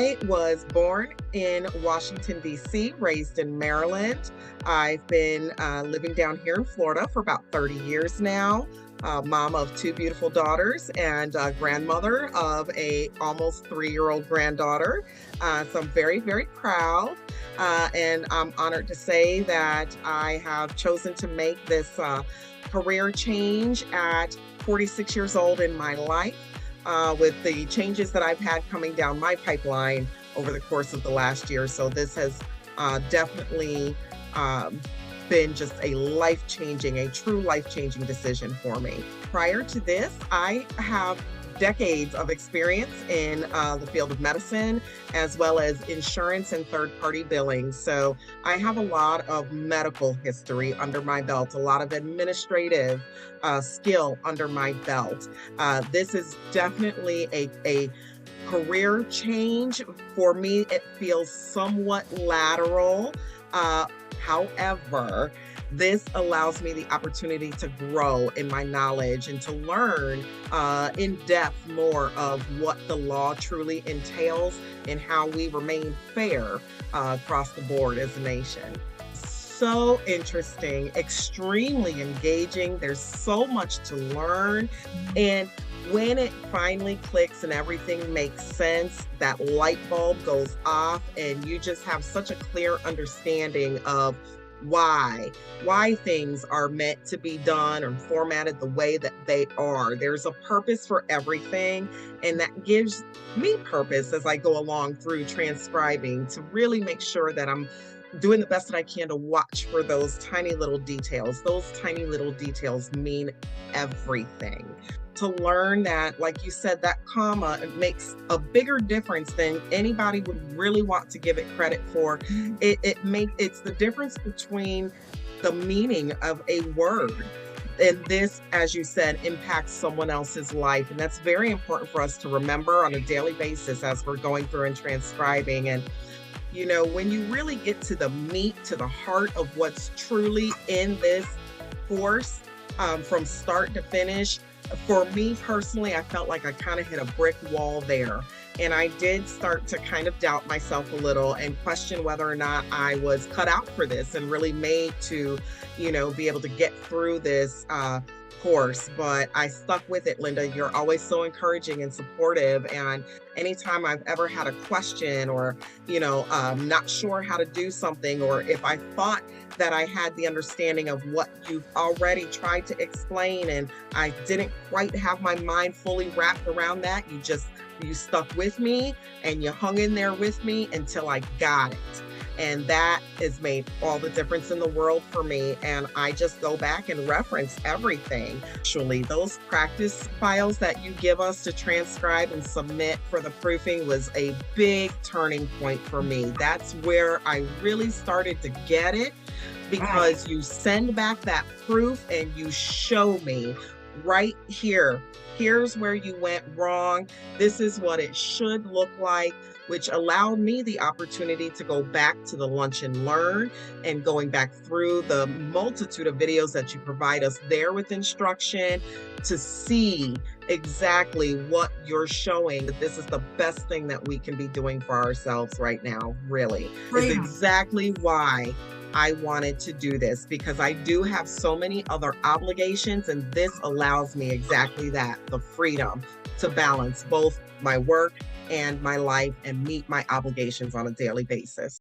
I was born in Washington, D.C., raised in Maryland. I've been living down here in Florida for about 30 years now. Mom of two beautiful daughters and grandmother of a almost 3-year-old granddaughter. So I'm very, very proud. And I'm honored to say that I have chosen to make this career change at 46 years old in my life with the changes that I've had coming down my pipeline over the course of the last year. So this has definitely been just a true life-changing decision for me. Prior to this, I have decades of experience in the field of medicine, as well as insurance and third-party billing. So I have a lot of medical history under my belt, a lot of administrative skill under my belt. This is definitely a career change. For me, it feels somewhat lateral. However, this allows me the opportunity to grow in my knowledge and to learn in depth more of what the law truly entails and how we remain fair across the board as a nation. So interesting, extremely engaging. There's so much to learn. And when it finally clicks and everything makes sense, that light bulb goes off and you just have such a clear understanding of why things are meant to be done or formatted the way that they are. There's a purpose for everything, and that gives me purpose as I go along through transcribing to really make sure that I'm doing the best that I can to watch for those tiny little details. Those tiny little details mean everything. To learn that, like you said, that comma, it makes a bigger difference than anybody would really want to give it credit for. It's the difference between the meaning of a word. And this, as you said, impacts someone else's life. And that's very important for us to remember on a daily basis as we're going through and transcribing. And when you really get to the meat, to the heart of what's truly in this course, from start to finish, for me personally, I felt like I kind of hit a brick wall there. And I did start to kind of doubt myself a little and question whether or not I was cut out for this and really made to, be able to get through this course. But I stuck with it, Linda. You're always so encouraging and supportive. And anytime I've ever had a question or, not sure how to do something, or if I thought that I had the understanding of what you've already tried to explain and I didn't quite have my mind fully wrapped around that, you stuck with me and you hung in there with me until I got it. And that has made all the difference in the world for me. And I just go back and reference everything. Actually, those practice files that you give us to transcribe and submit for the proofing was a big turning point for me. That's where I really started to get it, because you send back that proof and you show me right here. Here's where you went wrong. This is what it should look like, which allowed me the opportunity to go back to the Lunch and Learn and going back through the multitude of videos that you provide us there with instruction to see exactly what you're showing. That this is the best thing that we can be doing for ourselves right now, really. Is exactly why I wanted to do this, because I do have so many other obligations, and this allows me exactly that, the freedom to balance both my work and my life and meet my obligations on a daily basis.